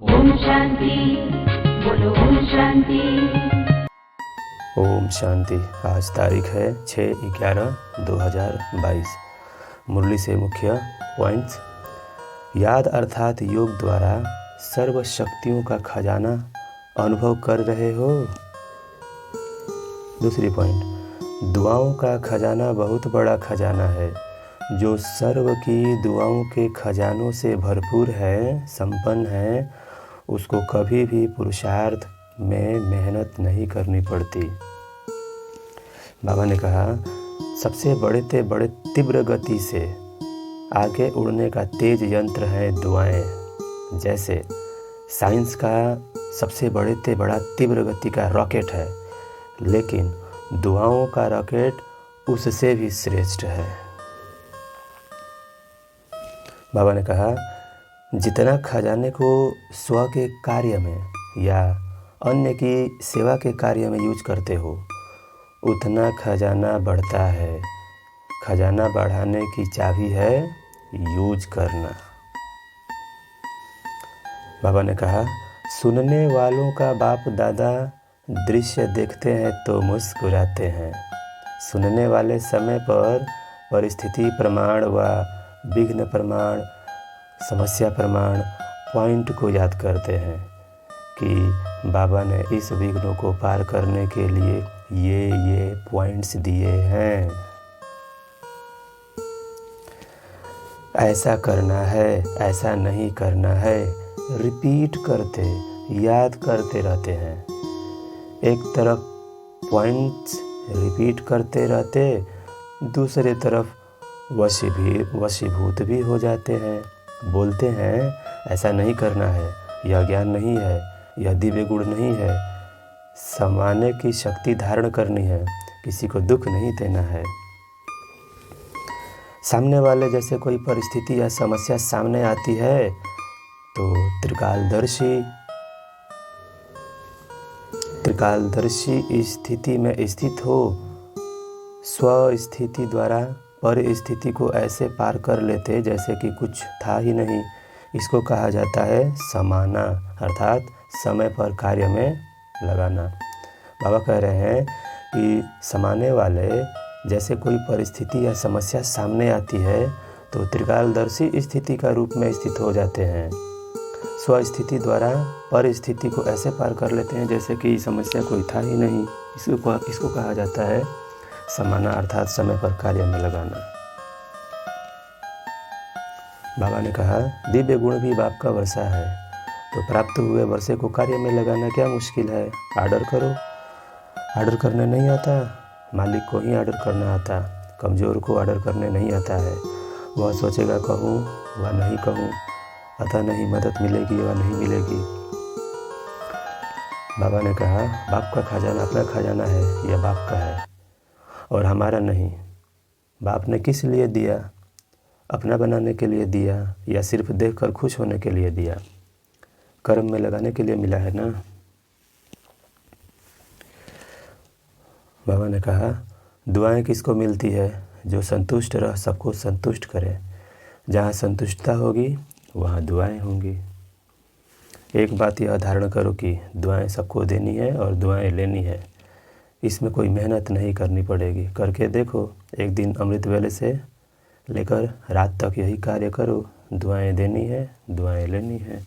ओम शांति। बोलो ओम शांति। ओम शांति। आज तारीख है 6/11/2022। मुरली से मुख्य पॉइंट्स। याद अर्थात योग द्वारा सर्व शक्तियों का खजाना अनुभव कर रहे हो। दूसरी पॉइंट, दुआओं का खजाना बहुत बड़ा खजाना है। जो सर्व की दुआओं के खजानों से भरपूर है, संपन्न है, उसको कभी भी पुरुषार्थ में मेहनत नहीं करनी पड़ती। बाबा ने कहा, सबसे बड़े तीव्र गति से आगे उड़ने का तेज यंत्र है दुआएं। जैसे साइंस का सबसे बड़ा तीव्र गति का रॉकेट है, लेकिन दुआओं का रॉकेट उससे भी श्रेष्ठ है। बाबा ने कहा, जितना खजाने को स्व के कार्य में या अन्य की सेवा के कार्य में यूज करते हो, उतना खजाना बढ़ता है। खजाना बढ़ाने की चाबी है यूज करना। बाबा ने कहा, सुनने वालों का बाप दादा दृश्य देखते हैं तो मुस्कुराते हैं। सुनने वाले समय पर परिस्थिति प्रमाण व विघ्न प्रमाण, समस्या प्रमाण पॉइंट को याद करते हैं कि बाबा ने इस विघ्नों को पार करने के लिए ये पॉइंट्स दिए हैं। ऐसा करना है, ऐसा नहीं करना है, रिपीट करते, याद करते रहते हैं। एक तरफ पॉइंट्स रिपीट करते रहते, दूसरे तरफ वशीभूत भी हो जाते हैं। बोलते हैं ऐसा नहीं करना है, यह ज्ञान नहीं है, यह दिव्य गुण नहीं है, समाने की शक्ति धारण करनी है, किसी को दुख नहीं देना है। सामने वाले जैसे कोई परिस्थिति या समस्या सामने आती है तो त्रिकालदर्शी स्थिति में स्थित हो, स्व स्थिति द्वारा परिस्थिति को ऐसे पार कर लेते जैसे कि कुछ था ही नहीं। इसको कहा जाता है समाना, अर्थात समय पर कार्य में लगाना। बाबा कह रहे हैं कि समाने वाले जैसे कोई परिस्थिति या समस्या सामने आती है तो त्रिकालदर्शी स्थिति का रूप में स्थित हो जाते हैं। स्व स्थिति द्वारा परिस्थिति को ऐसे पार कर लेते हैं जैसे कि समस्या कोई था ही नहीं। इसको कहा जाता है समाना, अर्थात समय पर कार्य में लगाना। बाबा ने कहा, दिव्य गुण भी बाप का वर्षा है, तो प्राप्त हुए वर्षे को कार्य में लगाना क्या मुश्किल है। ऑर्डर करो। ऑर्डर करने नहीं आता, मालिक को ही ऑर्डर करना आता। कमज़ोर को ऑर्डर करने नहीं आता है। वह सोचेगा कहूँ व नहीं कहूँ, पता नहीं मदद मिलेगी व नहीं मिलेगी। बाबा ने कहा, बाप का खजाना अपना खजाना है, यह बाप का है और हमारा नहीं। बाप ने किस लिए दिया? अपना बनाने के लिए दिया या सिर्फ देखकर खुश होने के लिए दिया? कर्म में लगाने के लिए मिला है ना। बाबा ने कहा, दुआएं किसको मिलती है? जो संतुष्ट रह सबको संतुष्ट करे। जहाँ संतुष्टता होगी वहाँ दुआएं होंगी। एक बात यह धारण करो कि दुआएं सबको देनी है और दुआएं लेनी है। इसमें कोई मेहनत नहीं करनी पड़ेगी। करके देखो, एक दिन अमृत वेले से लेकर रात तक यही कार्य करो। दुआएं देनी है, दुआएं लेनी है।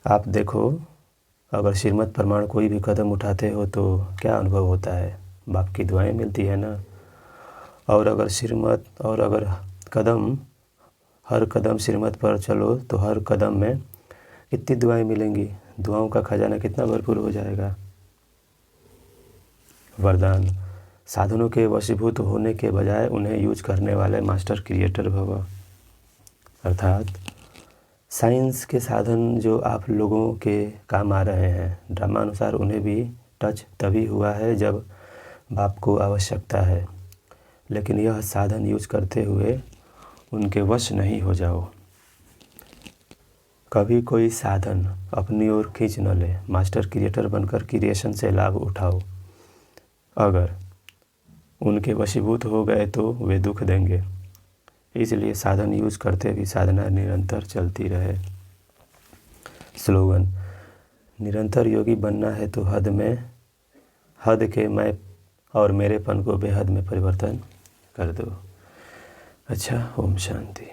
आप देखो, अगर श्रीमत प्रमाण कोई भी कदम उठाते हो तो क्या अनुभव होता है? बाप की दुआएं मिलती है ना। और अगर हर कदम श्रीमत पर चलो तो हर कदम में कितनी दुआएं मिलेंगी। दुआओं का खजाना कितना भरपूर हो जाएगा। वरदान, साधनों के वशीभूत होने के बजाय उन्हें यूज करने वाले मास्टर क्रिएटर भव। अर्थात साइंस के साधन जो आप लोगों के काम आ रहे हैं, ड्रामा अनुसार उन्हें भी टच तभी हुआ है जब बाप को आवश्यकता है। लेकिन यह साधन यूज करते हुए उनके वश नहीं हो जाओ। कभी कोई साधन अपनी ओर खींच न ले। मास्टर क्रिएटर बनकर क्रिएशन से लाभ उठाओ। अगर उनके वशीभूत हो गए तो वे दुख देंगे। इसलिए साधन यूज करते भी साधना निरंतर चलती रहे। स्लोगन: निरंतर योगी बनना है तो हद के मैं और मेरेपन को बेहद में परिवर्तन कर दो। अच्छा, ओम शांति।